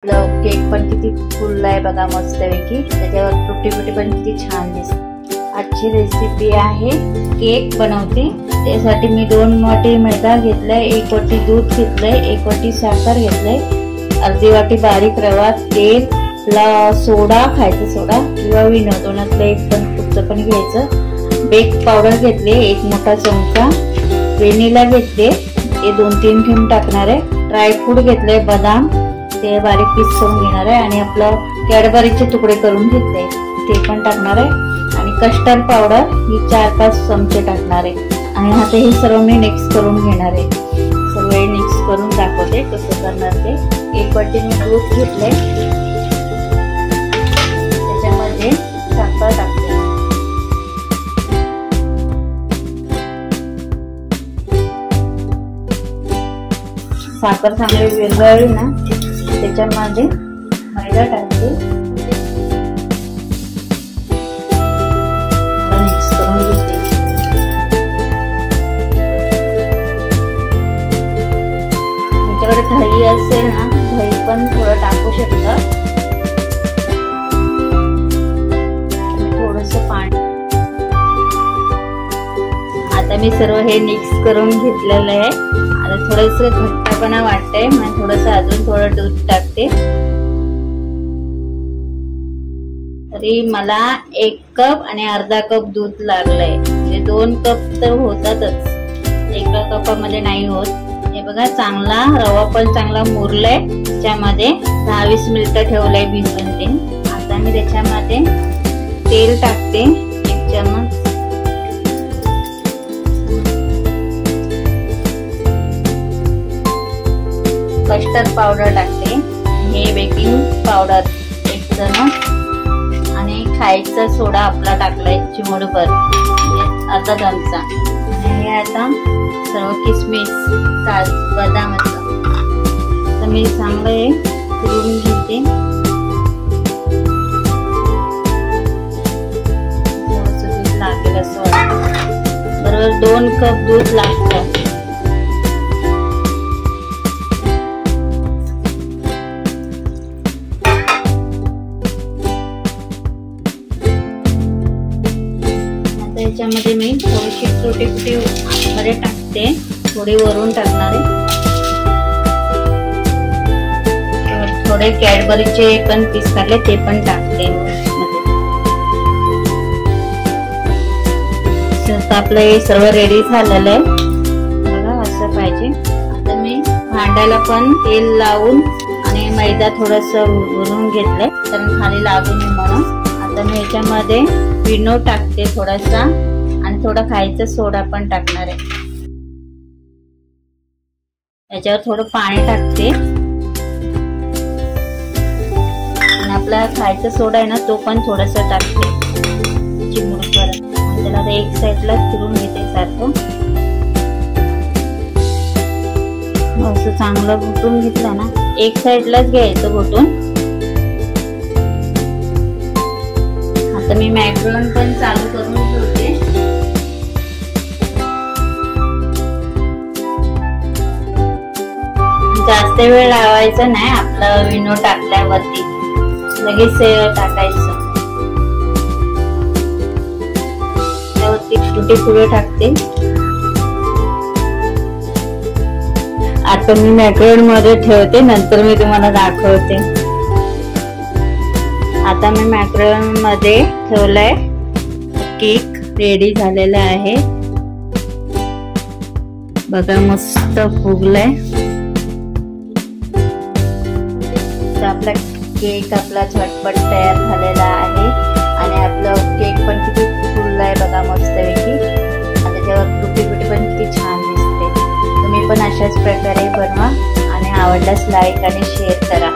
Cake पण किती फुललाय बघा मस्तपैकी। त्याच्यावर तुटी फुटी पण किती छान दिसते। आजची रेसिपी आहे केक बनवते। त्यासाठी मी 2 वाटी मैदा घेतलाय, 1 वाटी दूध घेतलंय, 1 वाटी साखर घेतलंय, अर्धी वाटी बारीक रवा, तेल, सोडा, खायचा सोडा किंवा विनो दोनातलं एक पण कुठचं पण घ्यायचं। बेक पावडर घेतले 1 मोठा चमचा, व्हॅनिला घेतले ते 2-3 थेंब टाकणार आहे। ड्रायफ्रूट घेतले बदाम ते बारीक पीस करून घेणार आहे आणि आपलं कॅडबरीचे तुकडे करून घेतले ते पण टाकणार आहे आणि कस्टर्ड पावडर ही 4-5 चमचे टाकणार आहे आणि आता हे सर्व मी मिक्स करून घेणार आहे। सर्व मिक्स करून दाखवते कसं करणार ते। 1 वाटी मी दूध घेतले, त्याच्यामध्ये साखर टाकते, साखर चांगली विरघळली ना त्याच्यामध्ये मैदा टाकते, मिक्स करून घेते। तुमच्याकडे दही असेल ना दही पण थोडं टाकू शकता, थोडस पाणी। आता मी सर्व हे मिक्स करून घेतलेलं आहे। आता थोडस घट्टपणा वाटतंय म्हणून थोडस अजून थोडं दूध टाकते। तरी मला 1 कप आणि अर्धा कप दूध लागलंय, म्हणजे 2 कप तर होतातच, 1 कपामध्ये नाही होत। हे बघा चांगला रवा पण चांगला मुरलाय, त्याच्यामध्ये 10-20 मिनिटं ठेवलंय भिजवून ते। आता मी त्याच्यामध्ये तेल टाकते 1 चमच, कस्टर्ड पावडर टाकते, हे बेकिंग पावडर 1 चमच आणि खायचा सोडा आपला टाकलाय चिमूटभर, म्हणजे अर्धा चमचा। आणि हे आता सर्व किसमिस, काजू, बदाम तर मी चांगलं हे फिरवून घेते। थोडंसं दूध लागेल असं वाटतं, बरोबर 2 कप दूध लागतं। त्याच्यामध्ये मी थोडीशी तुटी फुटी मध्ये टाकते, थोडी वरून टाकणार आहे, थोडे कॅडबरीचे पण पीस काढले ते पण टाकते मध्ये। आपलं हे सर्व रेडी झालेलं आहे बघा, असं पाहिजे। आता मी भांड्याला पण तेल लावून आणि मैदा थोडस भरून घेतलंय कारण खाली लागू नये म्हणून। आता मी याच्यामध्ये विनो टाकते थोडासा आणि थोडा खायचा सोडा पण टाकणार आहे। याच्यावर थोडं पाणी टाकते आणि आपला खायचा सोडा आहे ना तो पण थोडासा टाकते चिमूटभर। त्याला एक साईडला फिरून घेते सारखं, असं चांगलं घुटून घेतलं ना, एक साईडलाच घ्यायचं घुटून। आता मी मॅक्रोन पण चालू करून ठेवते। जास्त वेळ लावायचा नाही, आपलं विनो टाकल्यावरती लगेच टाकायचं। त्यावरती तुटी फुटे टाकते। आता मी मॅक्रोन मध्ये ठेवते, नंतर मी तुम्हाला दाखवते। आता मी मॅक्रोन मध्ये ठेवलाय, केक रेडी झालेला आहे बघा, मस्त फुगलाय। तर आपला केक आपला झटपट तयार झालेला आहे आणि आपलं केक पण किती फुललाय बघा मस्तपैकी। आणि त्याच्यावर तुटी फुटी पण किती छान दिसते। तुम्ही पण अशाच प्रकारे बनवा आणि आवडल्यास लाईक आणि शेअर करा।